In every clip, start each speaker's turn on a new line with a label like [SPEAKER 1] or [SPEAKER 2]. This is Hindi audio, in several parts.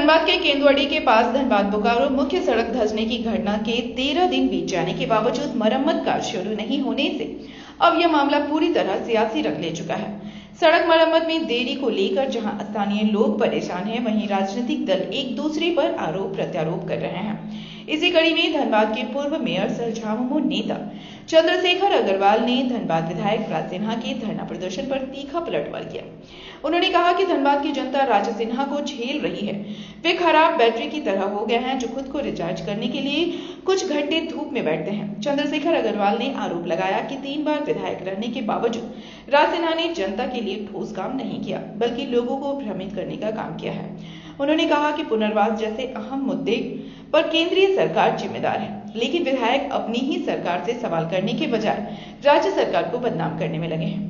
[SPEAKER 1] धनबाद के केंदुआड़ी के पास धनबाद बोकारो मुख्य सड़क धंसने की घटना के 13 दिन बीत जाने के बावजूद मरम्मत कार्य शुरू नहीं होने से अब यह मामला पूरी तरह सियासी रंग ले चुका है। सड़क मरम्मत में देरी को लेकर जहां स्थानीय लोग परेशान हैं, वहीं राजनीतिक दल एक दूसरे पर आरोप प्रत्यारोप कर रहे हैं। इसी कड़ी में धनबाद के पूर्व मेयर सह झामुमो नेता चंद्रशेखर अग्रवाल ने धनबाद विधायक राज सिन्हा के धरना प्रदर्शन पर तीखा पलटवार किया। उन्होंने कहा कि धनबाद की जनता राज सिन्हा को झेल रही है। वे खराब बैटरी की तरह हो गए हैं, जो खुद को रिचार्ज करने के लिए कुछ घंटे धूप में बैठते हैं। चंद्रशेखर अग्रवाल ने आरोप लगाया कि 3 बार विधायक रहने के बावजूद राज सिन्हा ने जनता के लिए ठोस काम नहीं किया, बल्कि लोगों को भ्रमित करने का काम किया है। उन्होंने कहा कि पुनर्वास जैसे अहम मुद्दे पर केंद्रीय सरकार जिम्मेदार है, लेकिन विधायक अपनी ही सरकार से सवाल करने के बजाय राज्य सरकार को बदनाम करने में लगे हैं।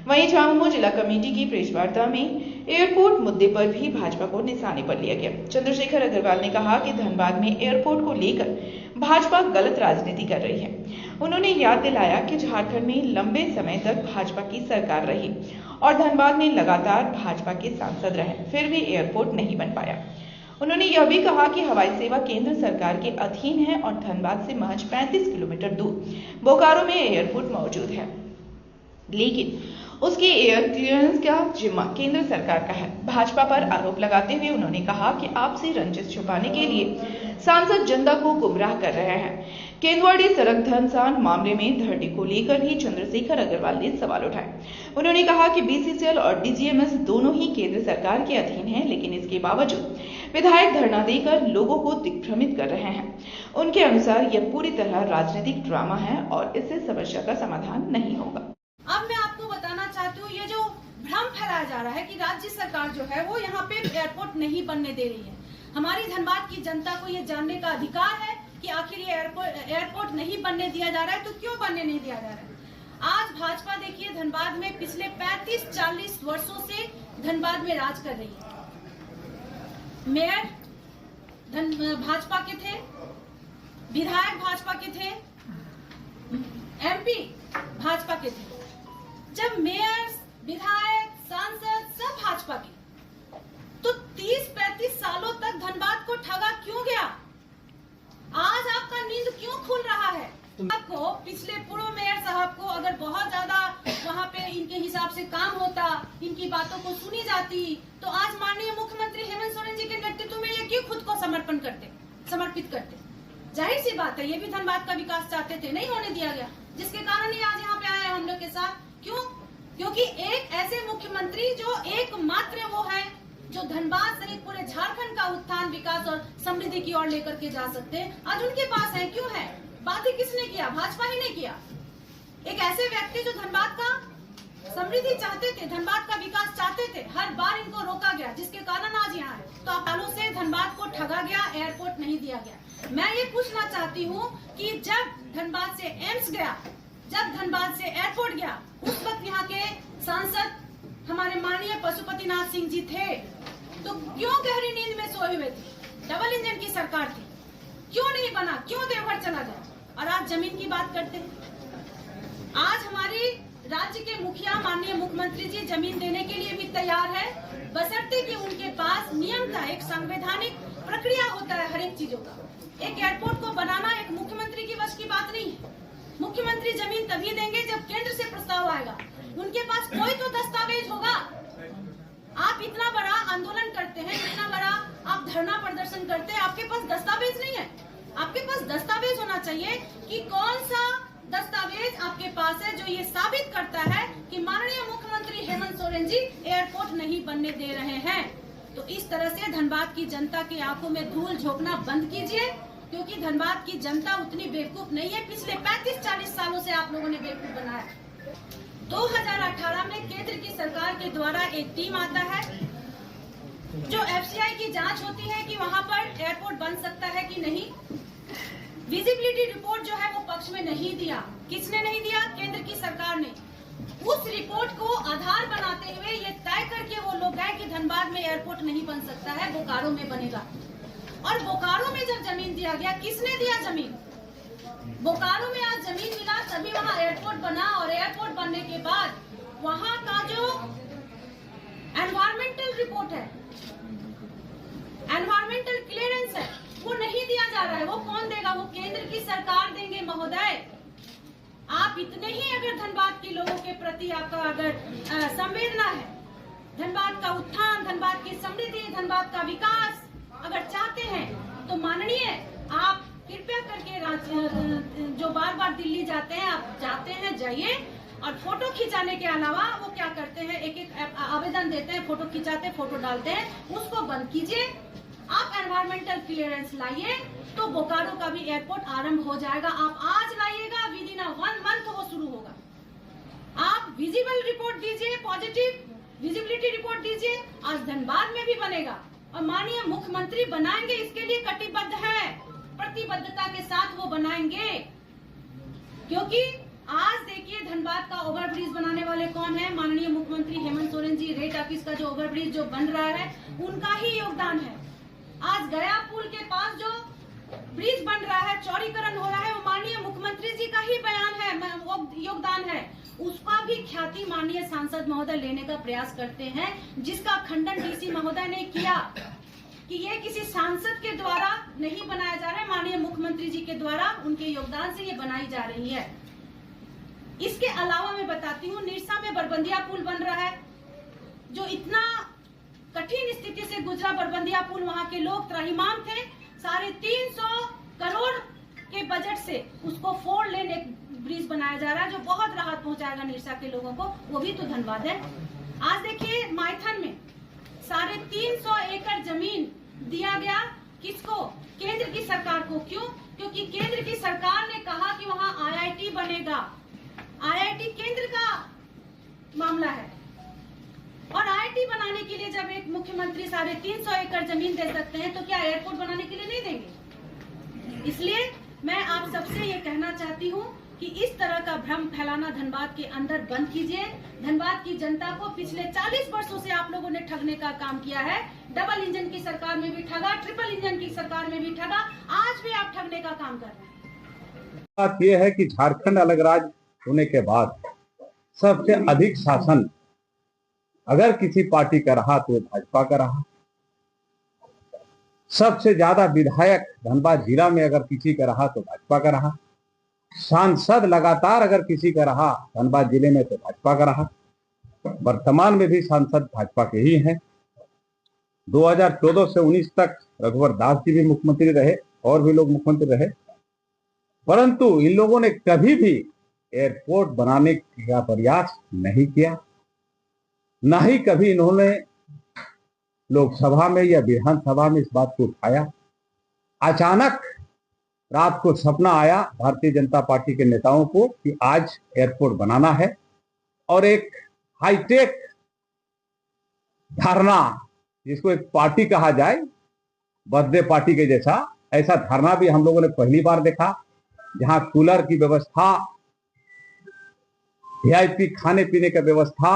[SPEAKER 1] वहीं झामुमो जिला कमेटी की प्रेस वार्ता में एयरपोर्ट मुद्दे पर भी भाजपा को निशाने पर लिया गया। चंद्रशेखर अग्रवाल ने कहा कि धनबाद में एयरपोर्ट को लेकर भाजपा गलत राजनीति कर रही है। उन्होंने याद दिलाया कि झारखंड में लंबे समय तक भाजपा की सरकार रही और धनबाद में लगातार भाजपा के सांसद रहे, फिर भी एयरपोर्ट नहीं बन पाया। उन्होंने यह भी कहा कि हवाई सेवा केंद्र सरकार के अधीन है और धनबाद से महज 35 किलोमीटर दूर बोकारो में एयरपोर्ट मौजूद है, लेकिन उसके एयर क्लियरेंस का जिम्मा केंद्र सरकार का है। भाजपा पर आरोप लगाते हुए उन्होंने कहा कि आपसी रंजिश छुपाने के लिए सांसद जनता को गुमराह कर रहे हैं। केंदुआड़ी सड़क धंसान मामले में धरने को लेकर भी चंद्रशेखर अग्रवाल ने सवाल उठाए। उन्होंने कहा कि बीसीसीएल और डीजीएमएस दोनों ही केंद्र सरकार के अधीन हैं, लेकिन इसके बावजूद विधायक धरना देकर लोगों को दिग्भ्रमित कर रहे हैं। उनके अनुसार यह पूरी तरह राजनीतिक ड्रामा है और इससे समस्या का समाधान नहीं होगा।
[SPEAKER 2] अब मैं आपको बताना चाहती हूँ, ये जो भ्रम फैलाया जा रहा है कि राज्य सरकार जो है वो यहाँ पे एयरपोर्ट नहीं बनने दे रही है। हमारी धनबाद की जनता को ये जानने का अधिकार है कि आखिर ये एयरपोर्ट नहीं बनने दिया जा रहा है, तो क्यों बनने नहीं दिया जा रहा है। आज भाजपा देखिए धनबाद में पिछले 35-40 वर्षों से धनबाद में राज कर रही है। मेयर भाजपा के थे, विधायक भाजपा के थे, एमपी भाजपा के थे। जब मेयर, विधायक, सांसद सब भाजपा के, तो 30-35 सालों तक धनबाद को ठगा क्यों गया? आज आपका नींद क्यों खुल रहा है? आपको पिछले पूर्व मेयर साहब को अगर बहुत ज्यादा वहाँ पे इनके हिसाब से काम होता, इनकी बातों को सुनी जाती, तो आज माननीय मुख्यमंत्री हेमंत सोरेन जी के नेतृत्व में ये क्यों खुद को समर्पित करते? जाहिर सी बात है, ये भी धनबाद का विकास चाहते थे, नहीं होने दिया गया, जिसके कारण ये आज यहाँ पे आए हैं हम लोग के साथ। क्यों? क्योंकि एक ऐसे मुख्यमंत्री जो एकमात्र वो है जो धनबाद सहित पूरे झारखंड का उत्थान, विकास और समृद्धि की ओर लेकर के जा सकते हैं, आज उनके पास है। क्यों है? बात ही किसने किया? भाजपा ही ने किया। एक ऐसे व्यक्ति जो धनबाद का समृद्धि चाहते थे, धनबाद का विकास चाहते थे, हर बार इनको रोका गया, जिसके कारण आज यहाँ है। तो सालों से धनबाद को ठगा गया, एयरपोर्ट नहीं दिया गया। मैं ये पूछना चाहती हूँ कि जब धनबाद से एम्स गया, जब धनबाद से एयरपोर्ट गया, उस वक्त यहाँ के सांसद हमारे माननीय पशुपतिनाथ सिंह जी थे, तो क्यों गहरी नींद में सोए हुए थे? डबल इंजन की सरकार थी, क्यों नहीं बना? क्यों देवघर चला गया? और आज जमीन की बात करते हैं। आज हमारी राज्य के मुखिया माननीय मुख्यमंत्री जी जमीन देने के लिए भी तैयार है, बशर्ते कि उनके पास नियम था, एक संवैधानिक प्रक्रिया होता है हर एक चीजों का। एक एयरपोर्ट को बनाना एक मुख्यमंत्री की वश की बात नहीं है। मुख्यमंत्री जमीन तभी देंगे जब केंद्र से प्रस्ताव आएगा, उनके पास कोई तो दस्तावेज होगा। आप इतना बड़ा आंदोलन करते हैं, इतना बड़ा आप धरना प्रदर्शन करते हैं, आपके पास दस्तावेज नहीं है। आपके पास दस्तावेज होना चाहिए कि कौन सा दस्तावेज आपके पास है जो ये साबित करता है कि माननीय मुख्यमंत्री हेमंत सोरेन जी एयरपोर्ट नहीं बनने दे रहे हैं। तो इस तरह से धनबाद की जनता की आंखों में धूल झोंकना बंद कीजिए, क्योंकि धनबाद की जनता उतनी बेवकूफ नहीं है। पिछले 35-40 सालों से आप लोगों ने बेवकूफ बनाया। 2018 में केंद्र की सरकार के द्वारा एक टीम आता है, जो एफसीआई की जांच होती है कि वहां पर एयरपोर्ट बन सकता है कि नहीं। विजिबिलिटी रिपोर्ट जो है वो पक्ष में नहीं दिया। किसने नहीं दिया? केंद्र की सरकार ने। उस रिपोर्ट को आधार बनाते हुए ये तय करके वो लोग गए कि धनबाद में एयरपोर्ट नहीं बन सकता है, बोकारो में बनेगा। और बोकारो में जब जमीन दिया गया, किसने दिया जमीन? बोकारो में आज जमीन मिला, तभी वहाँ एयरपोर्ट बना। और एयरपोर्ट बनने के बाद वहाँ का जो एनवायरमेंटल रिपोर्ट है, एनवायरमेंट रहा है वो कौन देगा? वो केंद्र की सरकार देंगे महोदय। आप इतने ही अगर धनबाद के लोगों के प्रति आपका अगर संवेदना है, धनबाद का उत्थान, धनबाद की समृद्धि, धनबाद का विकास अगर चाहते हैं तो माननीय आप कृपया करके जो बार बार दिल्ली जाते हैं, आप जाते हैं जाइए, और फोटो खिंचाने के अलावा वो क्या करते हैं, एक एक आवेदन देते हैं, फोटो खिंचाते, फोटो डालते हैं, उसको बंद कीजिए। आप एनवायरमेंटल क्लियरेंस लाइए तो बोकारो का भी एयरपोर्ट आरंभ हो जाएगा। आप आज लाइएगा, विद इन 1 मंथ वो शुरू होगा। आप विजिबल रिपोर्ट दीजिए, पॉजिटिव विजिबिलिटी रिपोर्ट दीजिए, आज धनबाद में भी बनेगा और माननीय मुख्यमंत्री बनाएंगे, इसके लिए कटिबद्ध है, प्रतिबद्धता के साथ वो बनाएंगे। क्योंकि आज देखिए धनबाद का ओवरब्रिज बनाने वाले कौन है? माननीय मुख्यमंत्री हेमंत सोरेन जी। रेट ऑफिस का जो ओवरब्रिज जो बन रहा है उनका ही योगदान है। आज गया पुल के पास जो ब्रिज बन रहा है, चौड़ीकरण हो रहा है, वो माननीय मुख्यमंत्री जी का ही बयान है, वो योगदान है। उसका भी ख्याति माननीय सांसद महोदय लेने का प्रयास करते हैं, जिसका खंडन डीसी महोदय ने किया कि ये किसी सांसद के द्वारा नहीं बनाया जा रहा है, माननीय मुख्यमंत्री जी के द्वारा उनके योगदान से ये बनाई जा रही है। इसके अलावा मैं बताती हूँ, निरसा में बरबंदिया पुल बन रहा है, जो इतना कठिन स्थिति से गुजरा बरबंदिया पुल, वहां के लोग त्राहिमाम थे। 350 करोड़ के बजट से उसको 4 लेन एक ब्रिज बनाया जा रहा है, जो बहुत राहत पहुंचाएगा निरसा के लोगों को, वो भी तो धनबाद है। आज देखिए माइथन में 350 एकड़ जमीन दिया गया, किसको? केंद्र की सरकार को। क्यों? क्योंकि केंद्र की सरकार ने कहा कि वहां IIT बनेगा। IIT केंद्र का मामला है, और IIT बनाने के लिए जब एक मुख्यमंत्री 350 एकड़ जमीन दे सकते हैं, तो क्या एयरपोर्ट बनाने के लिए नहीं देंगे? इसलिए मैं आप सबसे ये कहना चाहती हूँ कि इस तरह का भ्रम फैलाना धनबाद के अंदर बंद कीजिए। धनबाद की जनता को पिछले 40 वर्षों से आप लोगों ने ठगने का काम किया है। डबल इंजन की सरकार में भी ठगा, ट्रिपल इंजन की सरकार में भी ठगा, आज भी आप ठगने का काम कर रहे हैं।
[SPEAKER 3] बात यह है कि झारखंड अलग राज्य होने के बाद सबसे अधिक शासन अगर किसी पार्टी का रहा तो भाजपा का रहा। सबसे ज्यादा विधायक धनबाद जिला में अगर किसी का रहा तो भाजपा का रहा। सांसद लगातार अगर किसी का रहा धनबाद जिले में तो भाजपा का रहा। वर्तमान में भी सांसद भाजपा के ही हैं। 2014 से 19 तक रघुवर दास जी भी मुख्यमंत्री रहे और भी लोग मुख्यमंत्री रहे, परंतु इन लोगों ने कभी भी एयरपोर्ट बनाने का प्रयास नहीं किया, ना ही कभी इन्होंने लोकसभा में या विधानसभा में इस बात को उठाया। अचानक रात को सपना आया भारतीय जनता पार्टी के नेताओं को कि आज एयरपोर्ट बनाना है, और एक हाईटेक धरना, जिसको एक पार्टी कहा जाए, बर्थडे पार्टी के जैसा, ऐसा धरना भी हम लोगों ने पहली बार देखा, जहां कूलर की व्यवस्था, VIP खाने पीने का व्यवस्था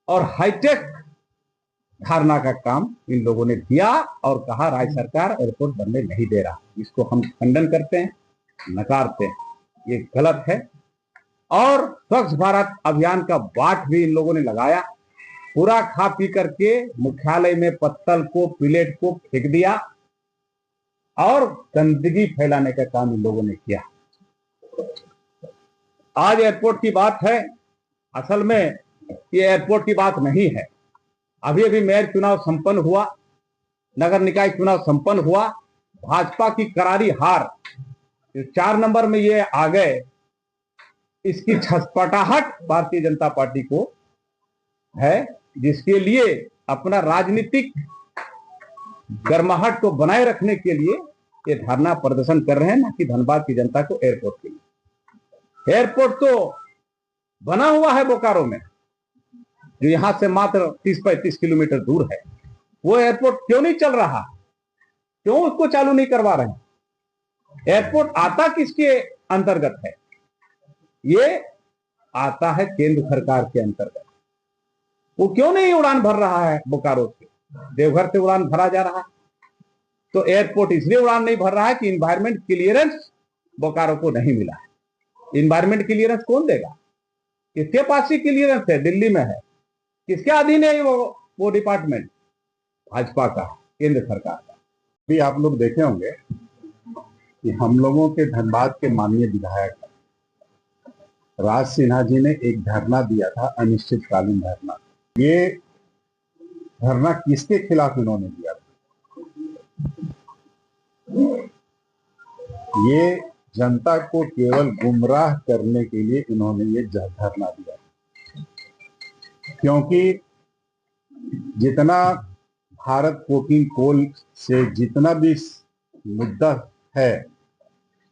[SPEAKER 3] और हाईटेक धरना का काम इन लोगों ने दिया और कहा राज्य सरकार एयरपोर्ट बनने नहीं दे रहा। इसको हम खंडन करते हैं, नकारते हैं, ये गलत है। और स्वच्छ भारत अभियान का बाट भी इन लोगों ने लगाया, पूरा खा पी करके मुख्यालय में पत्तल को, प्लेट को फेंक दिया और गंदगी फैलाने का काम इन लोगों ने किया। आज एयरपोर्ट की बात है, असल में ये एयरपोर्ट की बात नहीं है। अभी अभी मेयर चुनाव संपन्न हुआ, नगर निकाय चुनाव संपन्न हुआ, भाजपा की करारी हार, 4 नंबर में ये आ गए, इसकी छटपटाहट भारतीय जनता पार्टी को है, जिसके लिए अपना राजनीतिक गर्माहट को बनाए रखने के लिए ये धरना प्रदर्शन कर रहे हैं, ना कि धनबाद की जनता को एयरपोर्ट के लिए। एयरपोर्ट तो बना हुआ है बोकारो में, जो यहां से मात्र 30-35 किलोमीटर दूर है। वो एयरपोर्ट क्यों नहीं चल रहा? क्यों उसको चालू नहीं करवा रहे? एयरपोर्ट आता किसके अंतर्गत है? ये आता है केंद्र सरकार के अंतर्गत। वो क्यों नहीं उड़ान भर रहा है बोकारो से? देवघर से उड़ान भरा जा रहा है, तो एयरपोर्ट इसलिए उड़ान नहीं भर रहा है कि इन्वायरमेंट क्लियरेंस बोकारो को नहीं मिला है। इन्वायरमेंट क्लियरेंस कौन देगा? किसके पास ही क्लियरेंस है? दिल्ली में है। किसके अधीन है वो डिपार्टमेंट? भाजपा का, केंद्र सरकार का। भी आप लोग देखे होंगे
[SPEAKER 4] कि हम लोगों के धनबाद के माननीय विधायक राज सिन्हा जी ने एक धरना दिया था, अनिश्चितकालीन धरना। ये धरना किसके खिलाफ इन्होंने दिया था? ये जनता को केवल गुमराह करने के लिए इन्होंने ये धरना दिया, क्योंकि जितना भारत कोकिंग कोल से जितना भी मुद्दा है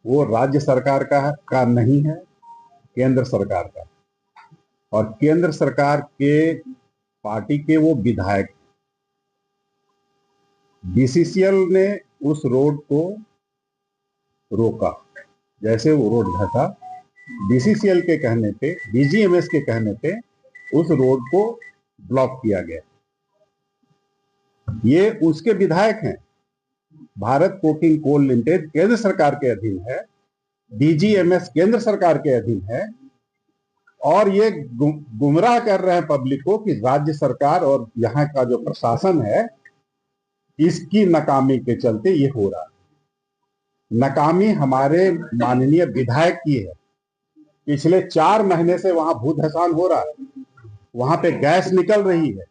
[SPEAKER 4] वो राज्य सरकार का नहीं है, केंद्र सरकार का। और केंद्र सरकार के पार्टी के वो विधायक, बीसीसीएल ने उस रोड को रोका। जैसे वो रोड धंसा, बीसीसीएल के कहने पे, डीजीएमएस के कहने पे उस रोड को ब्लॉक किया गया। ये उसके विधायक हैं। भारत कोकिंग कोल लिमिटेड केंद्र सरकार के अधीन है, डीजीएमएस केंद्र सरकार के अधीन है, और ये गुमराह कर रहे हैं पब्लिक को कि राज्य सरकार और यहाँ का जो प्रशासन है इसकी नाकामी के चलते ये हो रहा है। नाकामी हमारे माननीय विधायक की है। पिछले 4 महीने से वहां भूधसान हो रहा है, वहां पे गैस निकल रही है।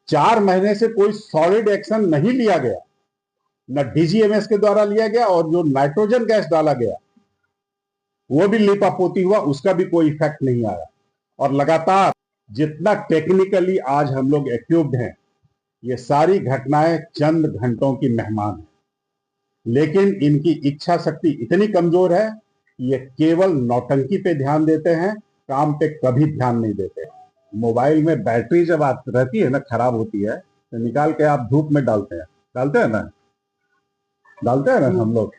[SPEAKER 4] 4 महीने से कोई सॉलिड एक्शन नहीं लिया गया, न डीजीएमएस के द्वारा लिया गया, और जो नाइट्रोजन गैस डाला गया वो भी लिपापोती हुआ, उसका भी कोई इफेक्ट नहीं आया। और लगातार जितना टेक्निकली आज हम लोग इक्विप्ड हैं, ये सारी घटनाएं चंद घंटों की मेहमान है, लेकिन इनकी इच्छा शक्ति इतनी कमजोर है कि ये केवल नौटंकी पे ध्यान देते हैं, काम पे कभी ध्यान नहीं देते। मोबाइल में बैटरी जब रहती है ना, खराब होती है, तो निकाल के आप धूप में डालते हैं ना हम लोग।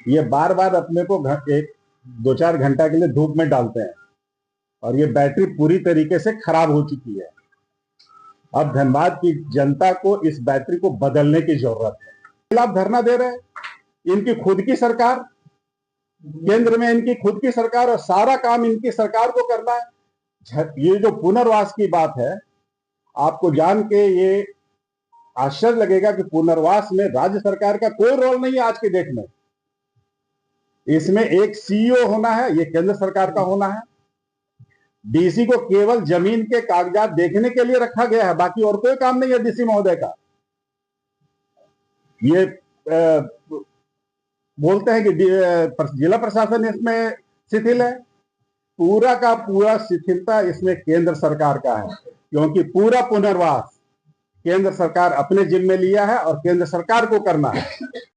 [SPEAKER 4] ये बार बार अपने को 1-2-4 घंटा के लिए धूप में डालते हैं, और ये बैटरी पूरी तरीके से खराब हो चुकी है। अब धनबाद की जनता को इस बैटरी को बदलने की जरूरत है। खिलाफ धरना दे रहे हैं, इनकी खुद की सरकार, केंद्र में इनकी खुद की सरकार, और सारा काम इनकी सरकार को करना है। ये जो पुनर्वास की बात है, आपको जान के ये आश्चर्य लगेगा कि पुनर्वास में राज्य सरकार का कोई रोल नहीं है आज की डेट में। इसमें एक सीईओ होना है, ये केंद्र सरकार का होना है। डीसी को केवल जमीन के कागजात देखने के लिए रखा गया है, बाकी और कोई काम नहीं है डीसी महोदय का। ये बोलते हैं कि जिला प्रशासन इसमें शिथिल है। पूरा का पूरा शिथिलता इसमें केंद्र सरकार का है, क्योंकि पूरा पुनर्वास केंद्र सरकार अपने जिम्मे लिया है और केंद्र सरकार को करना है।